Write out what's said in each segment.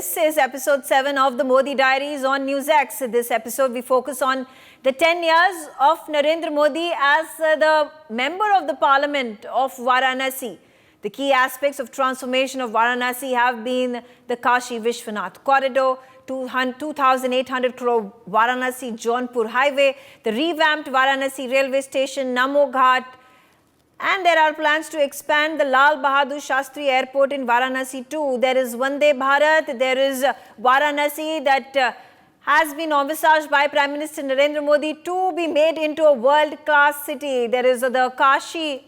This is episode 7 of the Modi Diaries on NewsX. This episode we focus on the 10 years of Narendra Modi as the member of the parliament of Varanasi. The key aspects of transformation of Varanasi have been the Kashi-Vishwanath corridor, 2,800 crore Varanasi-Jaunpur highway, the revamped Varanasi railway station, Namo Ghat, and there are plans to expand the Lal Bahadur Shastri Airport in Varanasi too. There is Vande Bharat, there is Varanasi that has been envisaged by Prime Minister Narendra Modi to be made into a world-class city. There is the Kashi-Tamil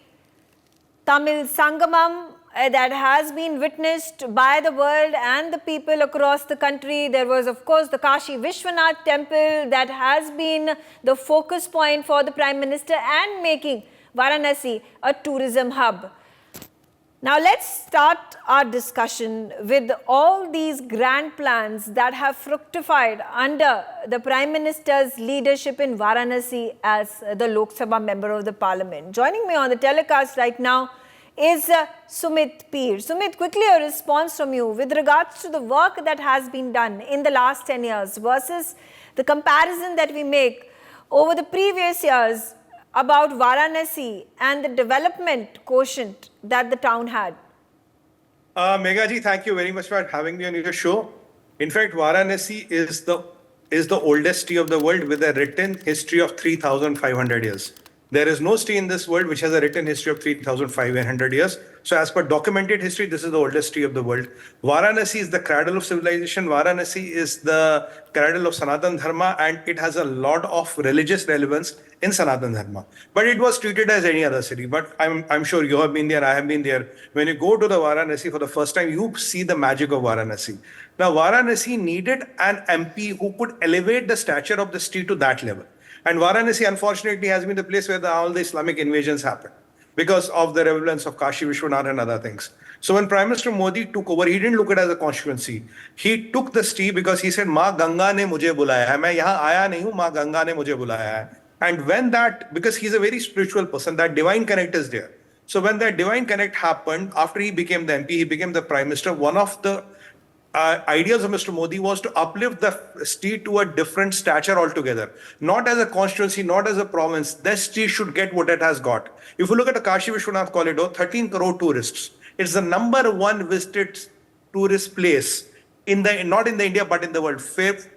Sangamam that has been witnessed by the world and the people across the country. There was, of course, the Kashi-Vishwanath temple that has been the focus point for the Prime Minister and making Varanasi a tourism hub. Now let's start our discussion with all these grand plans that have fructified under the Prime Minister's leadership in Varanasi as the Lok Sabha member of the parliament. Joining me on the telecast right now is Sumit Peer. Sumit, quickly a response from you with regards to the work that has been done in the last 10 years versus the comparison that we make over the previous years about Varanasi and the development quotient that the town had. Megha ji, thank you very much for having me on your show. In fact, Varanasi is the oldest city of the world with a written history of 3,500 years. There is no city in this world which has a written history of 3,500 years. So as per documented history, this is the oldest city of the world. Varanasi is the cradle of civilization. Varanasi is the cradle of Sanatan Dharma, and it has a lot of religious relevance in Sanatan Dharma. But it was treated as any other city. But I'm sure you have been there, I have been there. When you go to the Varanasi for the first time, you see the magic of Varanasi. Now, Varanasi needed an MP who could elevate the stature of the city to that level. And Varanasi, unfortunately, has been the place where all the Islamic invasions happened because of the relevance of Kashi Vishwanath and other things. So when Prime Minister Modi took over, he didn't look at it as a constituency. He took the city because he said, "Ma Ganga ne mujhe bulaya hai. Main yahan aaya nahi hu, Ma Ganga ne mujhe bulaya hai." And when that, because he's a very spiritual person, that divine connect is there. So when that divine connect happened, after he became the MP, he became the Prime Minister, one of the ideas of Mr. Modi was to uplift the state to a different stature altogether. Not as a constituency, not as a province. This state should get what it has got. If you look at the Kashi Vishwanath corridor, 13 crore tourists. It's the #1 visited tourist place not in the India, but in the world.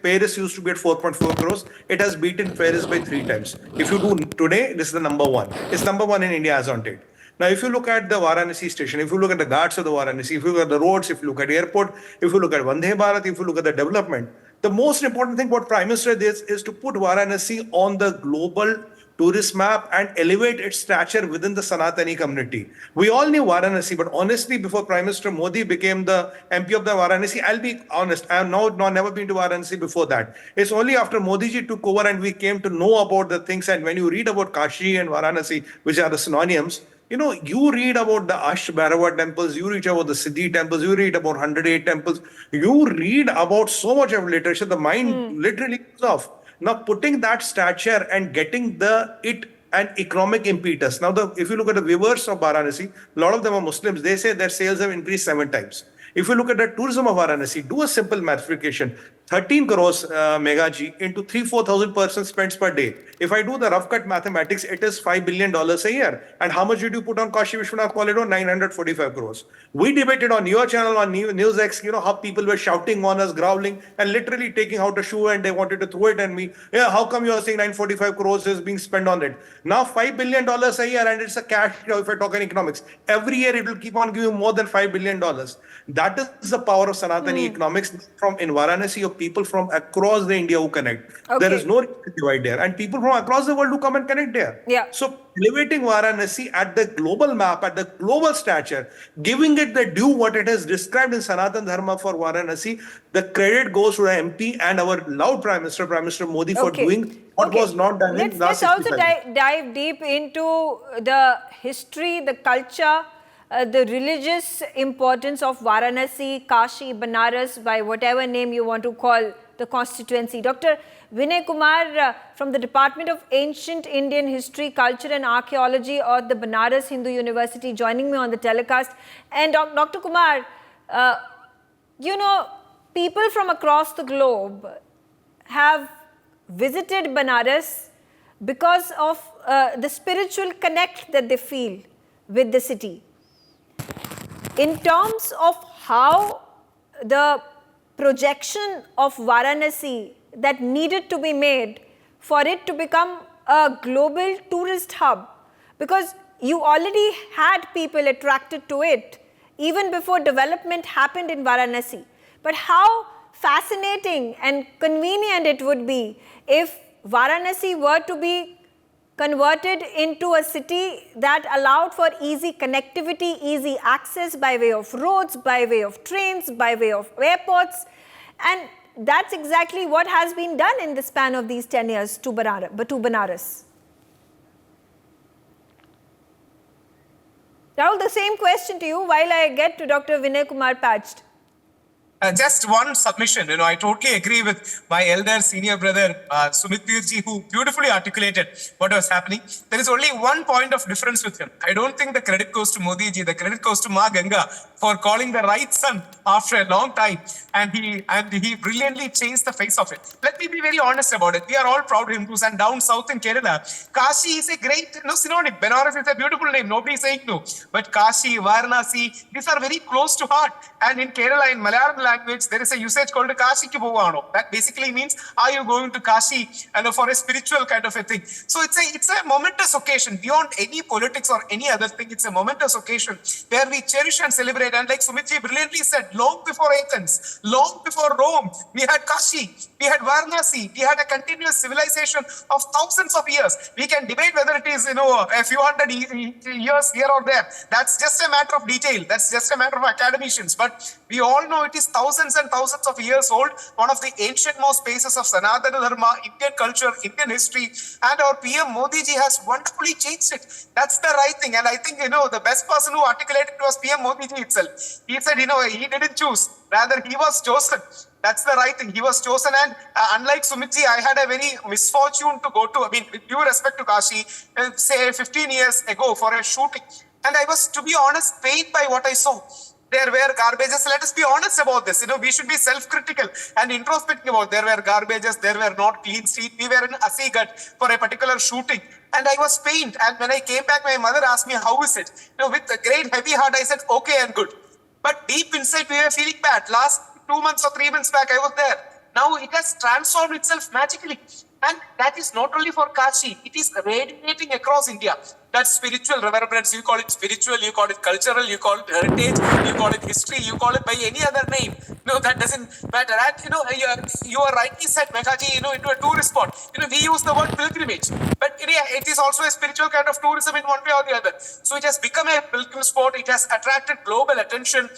Paris used to be at 4.4 crores. It has beaten Paris by 3 times. If you do today, this is the #1. It's #1 in India as on date. Now, if you look at the Varanasi station, if you look at the ghats of the Varanasi, if you look at the roads, if you look at the airport, if you look at Vande Bharat, if you look at the development, the most important thing what Prime Minister did is to put Varanasi on the global tourist map and elevate its stature within the Sanatani community. We all knew Varanasi, but honestly, before Prime Minister Modi became the MP of the Varanasi, I'll be honest, I have never been to Varanasi before that. It's only after Modi ji took over and we came to know about the things. And when you read about Kashi and Varanasi, which are the synonyms, you read about the Bhairava temples, you read about the Siddhi temples, you read about 108 temples, you read about so much of literature, the mind literally goes off. Now, putting that stature and getting an economic impetus. Now, if you look at the viewers of Varanasi, a lot of them are Muslims. They say their sales have increased 7 times. If you look at the tourism of Varanasi, do a simple multiplication. 13 crores, Megha ji, into 3,000-4,000 persons spends per day. If I do the rough cut mathematics, it is $5 billion a year. And how much did you put on Kashi Vishwanath corridor? 945 crores. We debated on your channel, on NewsX, how people were shouting on us, growling, and literally taking out a shoe and they wanted to throw it at me. Yeah, how come you are saying 945 crores is being spent on it? Now $5 billion a year, and it's a cash, if I talk in economics. Every year it will keep on giving more than $5 billion. That is the power of Sanatani economics from in Varanasi of people from across the India who connect. Okay. There is no divide there. And people from across the world who come and connect there. Yeah. So elevating Varanasi at the global map, at the global stature, giving it the due what it has described in Sanatan Dharma for Varanasi, the credit goes to the MP and our loud Prime Minister Modi for doing what was not done in last 65 years. Let's also dive deep into the history, the culture, the religious importance of Varanasi, Kashi, Banaras, by whatever name you want to call the constituency. Dr. Vinay Kumar from the Department of Ancient Indian History, Culture and Archaeology at the Banaras Hindu University joining me on the telecast. And Dr. Kumar, people from across the globe have visited Banaras because of the spiritual connect that they feel with the city. In terms of how the projection of Varanasi that needed to be made for it to become a global tourist hub, because you already had people attracted to it even before development happened in Varanasi. But how fascinating and convenient it would be if Varanasi were to be converted into a city that allowed for easy connectivity, easy access by way of roads, by way of trains, by way of airports. And that's exactly what has been done in the span of these 10 years to Banaras. Rahul, the same question to you while I get to Dr. Vinay Kumar Patched. Just one submission. I totally agree with my elder senior brother, Sumit Virji, who beautifully articulated what was happening. There is only one point of difference with him. I don't think the credit goes to Modi ji. The credit goes to Ma Ganga for calling the right son after a long time. And he brilliantly changed the face of it. Let me be very honest about it. We are all proud Hindus, and down south in Kerala, Kashi is a great synonym. Benares is a beautiful name. Nobody is saying no. But Kashi, Varanasi, these are very close to heart. And in Kerala, in Malayalam language, there is a usage called Kashi ki povano. That basically means, are you going to Kashi and for a spiritual kind of a thing? So it's a momentous occasion beyond any politics or any other thing. It's a momentous occasion where we cherish and celebrate. And like Sumitji brilliantly said, long before Athens, long before Rome, we had Kashi, we had Varanasi, we had a continuous civilization of thousands of years. We can debate whether it is, a few hundred years here or there. That's just a matter of detail. That's just a matter of academicians. But we all know it is thousands and thousands of years old, one of the ancient-most spaces of Sanatana Dharma, Indian culture, Indian history, and our PM Modi ji has wonderfully changed it. That's the right thing. And I think, the best person who articulated it was PM Modi ji itself. He said, he didn't choose, rather he was chosen. That's the right thing. He was chosen. And unlike Sumitji, I had a very misfortune to go to, with due respect to Kashi, say 15 years ago for a shooting. And I was, to be honest, pained by what I saw. There were garbages. Let us be honest about this. We should be self-critical and introspective about. There were garbages. There were not clean streets. We were in Asigat for a particular shooting. And I was pained. And when I came back, my mother asked me, how is it? With a great heavy heart, I said, okay and good. But deep inside, we were feeling bad. Last 2 months or 3 months back, I was there. Now it has transformed itself magically. And that is not only for Kashi, it is radiating across India. That spiritual reverberance, you call it spiritual, you call it cultural, you call it heritage, you call it history, you call it by any other name. No, that doesn't matter. And, you are rightly said, Mekaji, into a tourist spot. We use the word pilgrimage. But it is also a spiritual kind of tourism in one way or the other. So it has become a pilgrim spot. It has attracted global attention.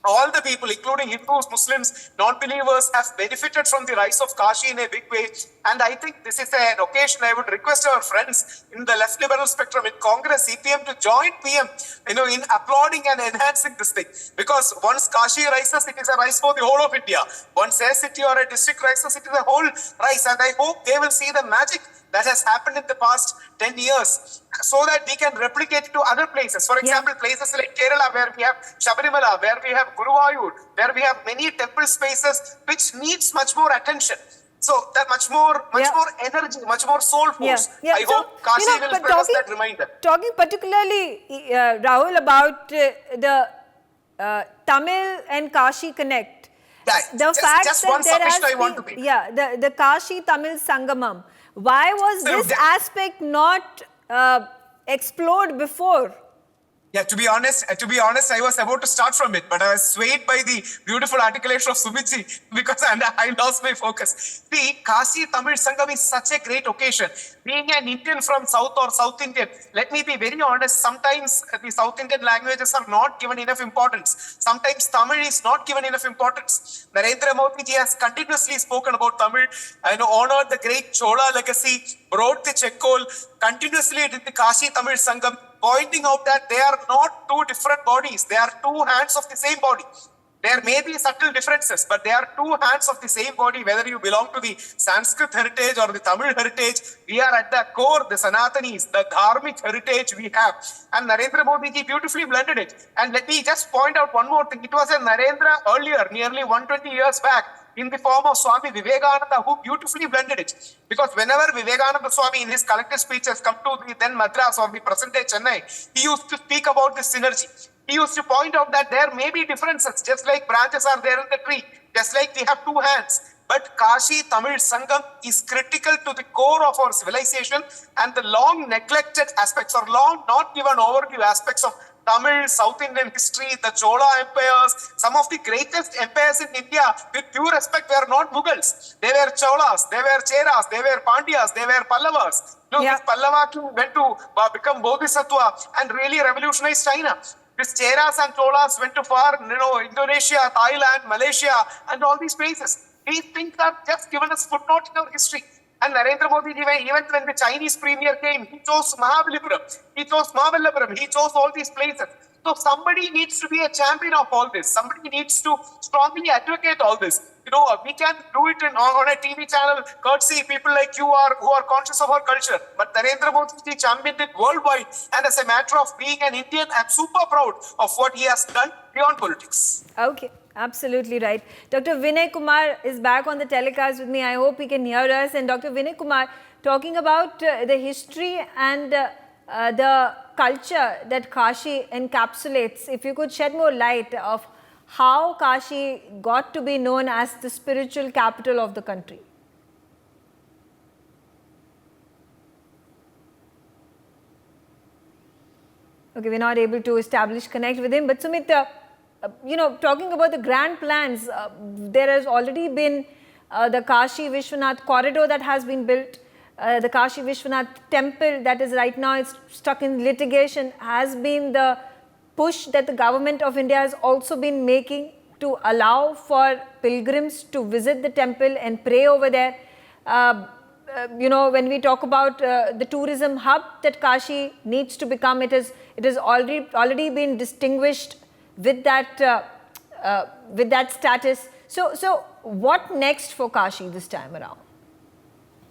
All the people, including Hindus, Muslims, non-believers, have benefited from the rise of Kashi in a big way. And I think this is an occasion I would request our friends in the left liberal spectrum in Congress, CPM, to join PM, in applauding and enhancing this thing. Because once Kashi rises, it is a rise for the whole of India. Once a city or a district rises, it is a whole rise. And I hope they will see the magic that has happened in the past 10 years so that we can replicate it to other places. For example, places like Kerala, where we have Shabarimala, where we have Guruvayur, where we have many temple spaces, which needs much more attention. So that much more energy, much more soul force. I hope Kashi will spread us that reminder. Talking particularly, Rahul, about the Tamil and Kashi connect. Just one submission I want to make. The Kashi-Tamil Sangamam. Why was this aspect not explored before? Yeah, to be honest, I was about to start from it, but I was swayed by the beautiful articulation of Sumitji because I lost my focus. The Kashi-Tamil Sangam is such a great occasion. Being an Indian from South or South Indian, let me be very honest, sometimes the South Indian languages are not given enough importance. Sometimes Tamil is not given enough importance. Narendra Modi ji has continuously spoken about Tamil, honored the great Chola legacy, brought the Chekkol, continuously did the Kashi-Tamil Sangam, pointing out that they are not two different bodies. They are two hands of the same body. There may be subtle differences, but they are two hands of the same body, whether you belong to the Sanskrit heritage or the Tamil heritage. We are at the core, the Sanatanis, the Dharmic heritage we have. And Narendra Modi ji beautifully blended it. And let me just point out one more thing. It was a Narendra earlier, nearly 120 years back, in the form of Swami Vivekananda, who beautifully blended it. Because whenever Vivekananda Swami in his collected speeches come to the then Madras or the present day Chennai, he used to speak about this synergy. He used to point out that there may be differences, just like branches are there in the tree, just like we have two hands. But Kashi-Tamil Sangam is critical to the core of our civilization, and the long neglected aspects or long not given overview aspects of Tamil, South Indian history, the Chola empires, some of the greatest empires in India, with due respect, were not Mughals. They were Cholas, they were Cheras, they were Pandyas, they were Pallavas. This Pallava king went to become Bodhisattva and really revolutionize China. These Cheras and Cholas went to far, Indonesia, Thailand, Malaysia, and all these places. These things are just given as footnote in our history. And Narendra Modi, even when the Chinese premier came, he chose Mahabalipuram, he chose Mavallapuram, he chose all these places. So somebody needs to be a champion of all this. Somebody needs to strongly advocate all this. We can do it on a TV channel, courtesy people like you are who are conscious of our culture. But Narendra Modi championed it worldwide. And as a matter of being an Indian, I'm super proud of what he has done beyond politics. Okay. Absolutely right. Dr. Vinay Kumar is back on the telecast with me. I hope he can hear us. And Dr. Vinay Kumar, talking about the history and the culture that Kashi encapsulates, if you could shed more light of how Kashi got to be known as the spiritual capital of the country. Okay, we're not able to establish connect with him. But Sumit, talking about the grand plans, there has already been the Kashi Vishwanath corridor that has been built. The Kashi Vishwanath temple that is right now is stuck in litigation has been the push that the government of India has also been making to allow for pilgrims to visit the temple and pray over there. When we talk about the tourism hub that Kashi needs to become, it is already been distinguished with that status. So what next for Kashi this time around?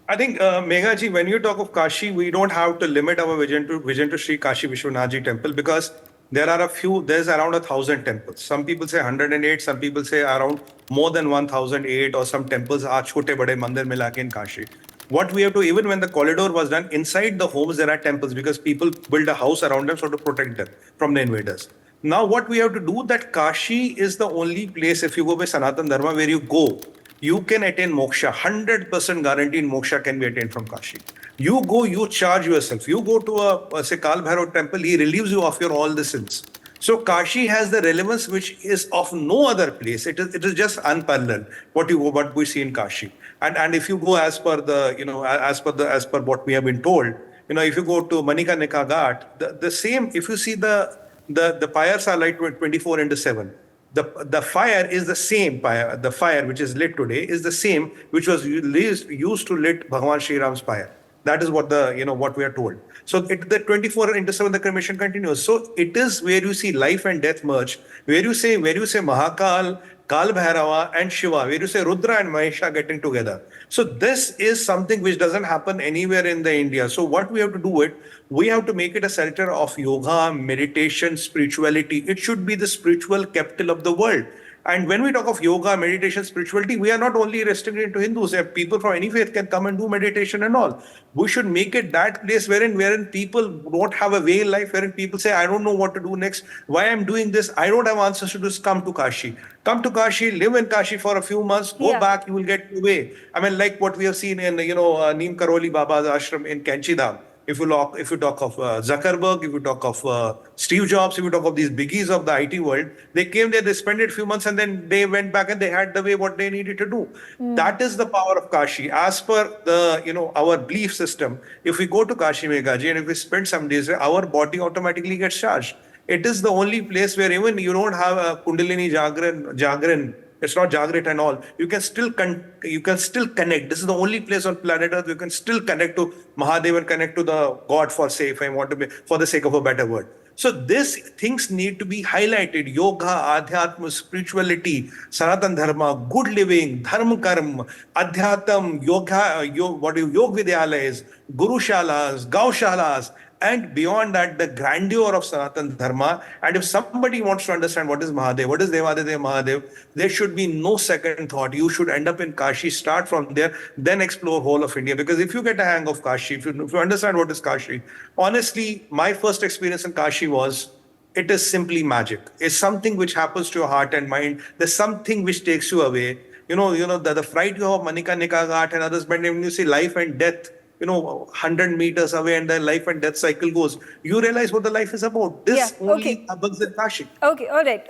I think, Megha ji, when you talk of Kashi, we don't have to limit our vision to Sri Kashi Vishwanath Ji temple, because there's around 1,000 temples. Some people say 108, some people say around more than 1,008, or some temples are chote bade mandir milake in Kashi. What we have to, even when the corridor was done, inside the homes there are temples, because people build a house around them so to protect them from the invaders. Now what we have to do, that Kashi is the only place, if you go by Sanatan Dharma, where you go, you can attain moksha. 100% guaranteed moksha can be attained from Kashi. You go, you charge yourself. You go to say Kal Bhairav temple, he relieves you of your all the sins. So Kashi has the relevance which is of no other place. It is just unparalleled what we see in Kashi. And if you go as per as per what we have been told, if you go to Manikarnika Ghat, the same. If you see the pyres are like 24/7. The fire is the same fire. The fire which is lit today is the same which was used to lit Bhagwan Shri Ram's fire. That is what what we are told. So the 24/7 the cremation continues. So it is where you see life and death merge. Where you say Mahakal, Kal Bhairava and Shiva, where you say Rudra and Mahesha getting together. So this is something which doesn't happen anywhere in the India. So what we have to do we have to make it a center of yoga, meditation, spirituality. It should be the spiritual capital of the world. And when we talk of yoga, meditation, spirituality, we are not only restricted to Hindus. People from any faith can come and do meditation and all. We should make it that place wherein people don't have a way in life, wherein people say, I don't know what to do next. Why I'm doing this? I don't have answers to this. Come to Kashi. Come to Kashi, live in Kashi for a few months, go back, you will get your way. I mean, like what we have seen in, Neem Karoli Baba's ashram in Kanchidham. If you talk of Zuckerberg, if you talk of Steve Jobs, if you talk of these biggies of the IT world, they came there, they spent a few months, and then they went back and they had the way what they needed to do. That is the power of Kashi. As per the our belief system, if we go to Kashi Meghaji and if we spend some days there, our body automatically gets charged. It is the only place where even you don't have a Kundalini Jagran. It's not Jagrit and all. You can still connect. This is the only place on planet Earth you can still connect to Mahadev and connect to the God for the sake of a better word. So these things need to be highlighted. Yoga, Adhyatma, spirituality, Sanatan Dharma, good living, Dharma Karma, Adhyatam, Yoga, Yog Vidyalayas, Guru Shalas, Gaushalas, and beyond that, the grandeur of Sanatan Dharma. And if somebody wants to understand what is Mahadev, what is Devadev Mahadev, there should be no second thought. You should end up in Kashi, start from there, then explore whole of India. Because if you get a hang of Kashi, if you understand what is Kashi, honestly, my first experience in Kashi was, it is simply magic. It's something which happens to your heart and mind. There's something which takes you away. The fright you have, Manikarnika Ghat and others, but when you see life and death, 100 meters away and the life and death cycle goes, you realize what the life is about. This only happens in Kashi. Okay, all right.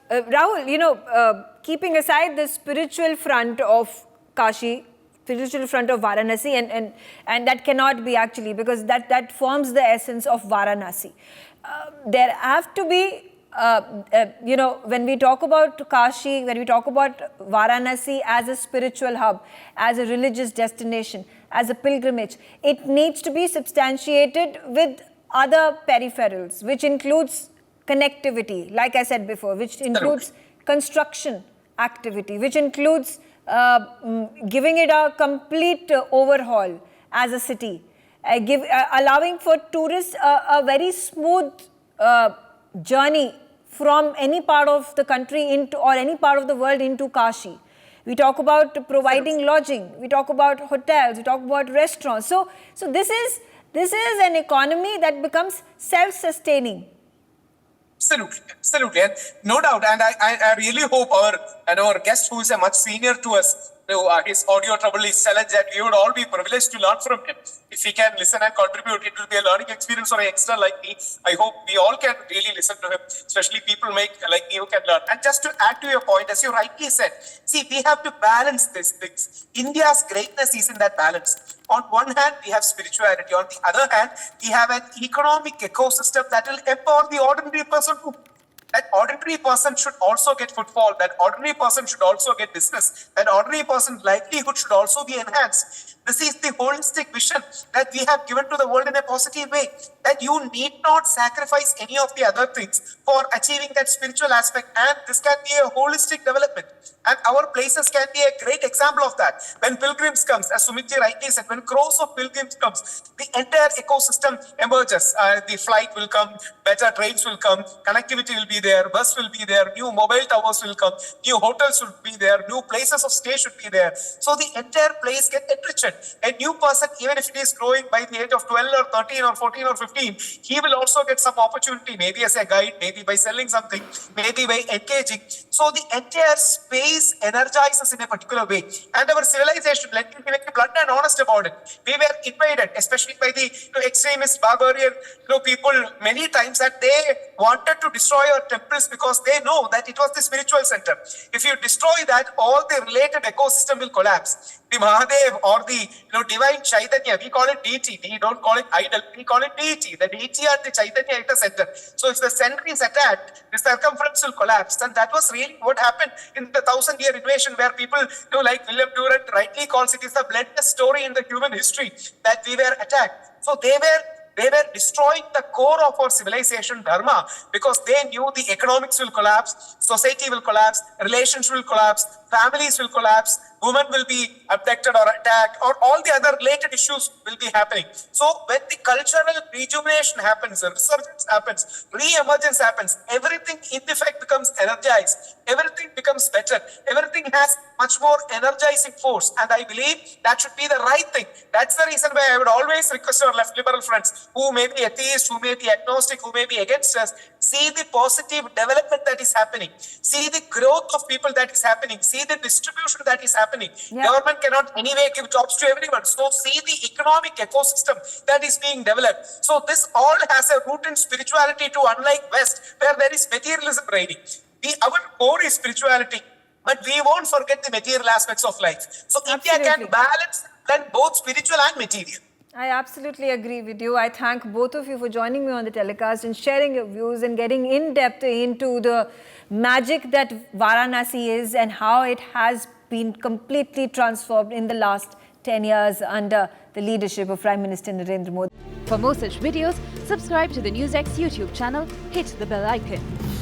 Rahul, keeping aside the spiritual front of Kashi, spiritual front of Varanasi, and that cannot be actually, because that forms the essence of Varanasi. There have to be, when we talk about Kashi, when we talk about Varanasi as a spiritual hub, as a religious destination, as a pilgrimage, it needs to be substantiated with other peripherals, which includes connectivity, like I said before, which includes construction activity, which includes giving it a complete overhaul as a city, allowing for tourists a very smooth journey from any part of the country into, or any part of the world, into Kashi. We talk about providing lodging, we talk about hotels, we talk about restaurants. So this is an economy that becomes self-sustaining. Absolutely, and no doubt. And I really hope our guest, who is a much senior to us, his audio trouble is challenged, that we would all be privileged to learn from him. If he can listen and contribute, it will be a learning experience for an extra like me. I hope we all can really listen to him, especially people like me who can learn. And just to add to your point, as you rightly said, see, we have to balance these things. India's greatness is in that balance. On one hand, we have spirituality. On the other hand, we have an economic ecosystem that will empower the ordinary person too. That ordinary person should also get footfall. That ordinary person should also get business. That ordinary person's livelihood should also be enhanced. This is the holistic vision that we have given to the world in a positive way. That you need not sacrifice any of the other things for achieving that spiritual aspect. And this can be a holistic development. And our places can be a great example of that. When pilgrims comes, as Sumitji rightly said, when crores of pilgrims comes, the entire ecosystem emerges. The flight will come, better trains will come, connectivity will be there, bus will be there, new mobile towers will come, new hotels will be there, new places of stay should be there. So the entire place get enriched. A new person, even if it is growing by the age of 12 or 13 or 14 or 15, he will also get some opportunity, maybe as a guide, maybe by selling something, maybe by engaging. So the entire space energizes in a particular way. And our civilization, let me be blunt and honest about it. We were invaded, especially by the extremist, barbarian people, many times, that they wanted to destroy our temples because they know that it was the spiritual center. If you destroy that, all the related ecosystem will collapse. The Mahadev or the divine Chaitanya, we call it deity. We don't call it idol. We call it deity. The deity and the Chaitanya at the center. So if the center is attacked, the circumference will collapse. And that was really what happened in the 1,000-year invasion, where people, like William Durant rightly calls it, is the bloodiest story in the human history, that we were attacked. So they were destroying the core of our civilization, dharma, because they knew the economics will collapse, society will collapse, relations will collapse, families will collapse, women will be abducted or attacked, or all the other related issues will be happening. So when the cultural rejuvenation happens, resurgence happens, re-emergence happens, everything in effect becomes energized, everything becomes better, everything has much more energizing force. And I believe that should be the right thing. That's the reason why I would always request our left liberal friends, who may be atheist, who may be agnostic, who may be against us, see the positive development that is happening, see the growth of people that is happening, see the distribution that is happening. Yeah. Government cannot anyway give jobs to everyone. So see the economic ecosystem that is being developed. So this all has a root in spirituality too, unlike West, where there is materialism reigning. Our core is spirituality, but we won't forget the material aspects of life. So Absolutely. India can balance then both spiritual and material. I absolutely agree with you. I thank both of you for joining me on the telecast and sharing your views and getting in depth into the magic that Varanasi is and how it has been completely transformed in the last 10 years under the leadership of Prime Minister Narendra Modi. For more such videos, subscribe to the NewsX YouTube channel, hit the bell icon.